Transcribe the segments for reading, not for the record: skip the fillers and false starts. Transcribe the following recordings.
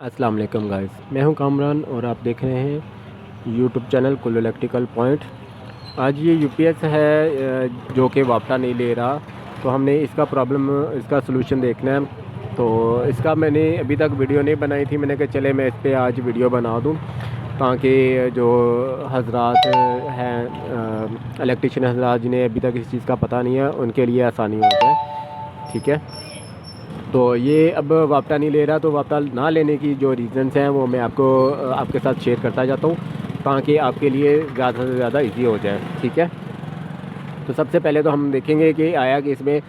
अस्सलाम वालेकुम गाइस, मैं हूं कामरान और आप देख रहे हैं YouTube channel Kullu electrical point. आज ये यूपीएस है जो कि वापटा नहीं ले रहा, तो हमने इसका सलूशन देखना है। तो इसका मैंने अभी तक वीडियो नहीं बनाई थी, मैंने कहा चले मैं इस पर आज वीडियो बना दूं ताकि जो हजरात हैं इलेक्ट्रिशियन हजरात जिन्हें अभी तक इस चीज़ का पता नहीं है उनके लिए आसानी हो जाए। ठीक है, तो ये अब वापटा नहीं ले रहा, तो वापटा ना लेने की जो रीज़न्स हैं वो मैं आपके साथ शेयर करता जाता हूँ ताकि आपके लिए ज़्यादा से ज़्यादा इजी हो जाए। ठीक है, तो सबसे पहले तो हम देखेंगे कि आया कि इसमें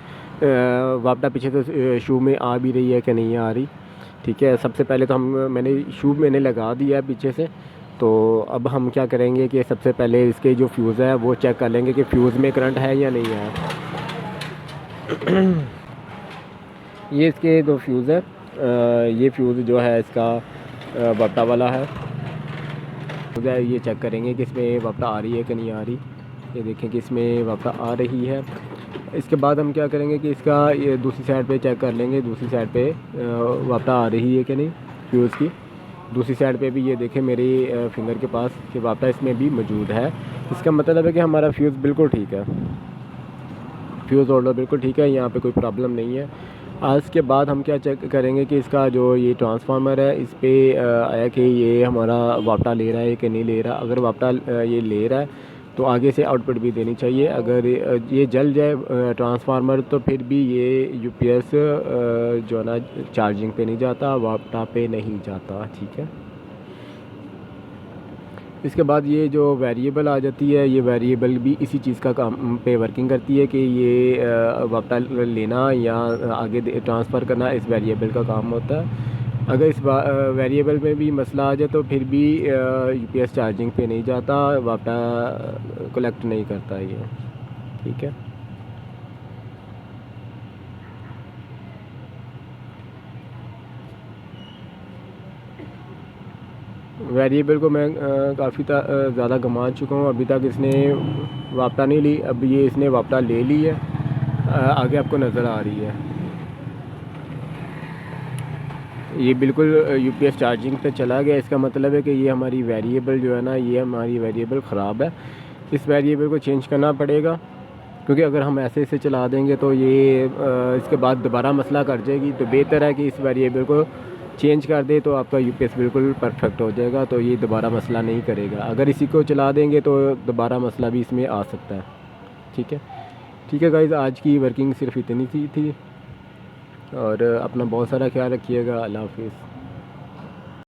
वापटा पीछे से शू में आ भी रही है कि नहीं आ रही। ठीक है, सबसे पहले तो मैंने लगा दिया है पीछे से। तो अब हम क्या करेंगे कि सबसे पहले इसके जो फ्यूज़ है वो चेक कर लेंगे कि फ्यूज़ में करंट है या नहीं है। ये इसके दो फ्यूज़ है। ये फ्यूज़ जो है इसका वापटा वाला है। ये चेक करेंगे कि इसमें वापटा आ रही है कि नहीं आ रही। ये देखें कि इसमें वापटा आ रही है। इसके बाद हम क्या करेंगे कि इसका ये दूसरी साइड पे चेक कर लेंगे, दूसरी साइड पे वापटा आ रही है कि नहीं फ्यूज़ की। दूसरी साइड पे भी ये देखें मेरी फिंगर के पास कि वापटा इसमें भी मौजूद है। इसका मतलब है कि हमारा फ्यूज़ बिल्कुल ठीक है, फ्यूज़ होल्डर बिल्कुल ठीक है, यहाँ पे कोई प्रॉब्लम नहीं है। आज के बाद हम क्या चेक करेंगे कि इसका जो ये ट्रांसफार्मर है इस पर आया कि ये हमारा वापटा ले रहा है कि नहीं ले रहा। अगर वापटा ये ले रहा है तो आगे से आउटपुट भी देनी चाहिए। अगर ये जल जाए ट्रांसफार्मर तो फिर भी ये यूपीएस जो है ना चार्जिंग पे नहीं जाता, वापटा पे नहीं जाता। ठीक है, इसके बाद ये जो वेरिएबल आ जाती है, ये वेरिएबल भी इसी चीज़ का काम पे वर्किंग करती है कि ये वापटा लेना या आगे ट्रांसफ़र करना इस वेरिएबल का काम होता है। अगर इस वेरिएबल में भी मसला आ जाए तो फिर भी यूपीएस चार्जिंग पे नहीं जाता, वापटा कलेक्ट नहीं करता ये। ठीक है, वेरिएबल को मैं काफ़ी ज़्यादा घुमा चुका हूँ, अभी तक इसने वापटा नहीं ली। अब ये इसने वापटा ले ली है, आगे आपको नज़र आ रही है। ये बिल्कुल यूपीएस चार्जिंग पे चला गया। इसका मतलब है कि ये हमारी वेरिएबल जो है ना, ये हमारी वेरिएबल ख़राब है। इस वेरिएबल को चेंज करना पड़ेगा, क्योंकि अगर हम ऐसे ऐसे चला देंगे तो ये इसके बाद दोबारा मसला कर जाएगी। तो बेहतर है कि इस वेरिएबल को चेंज कर दे तो आपका यूपीएस बिल्कुल परफेक्ट हो जाएगा, तो ये दोबारा मसला नहीं करेगा। अगर इसी को चला देंगे तो दोबारा मसला भी इसमें आ सकता है। ठीक है, ठीक है गाइज़, आज की वर्किंग सिर्फ इतनी थी और अपना बहुत सारा ख्याल रखिएगा। अल्लाह हाफिज़।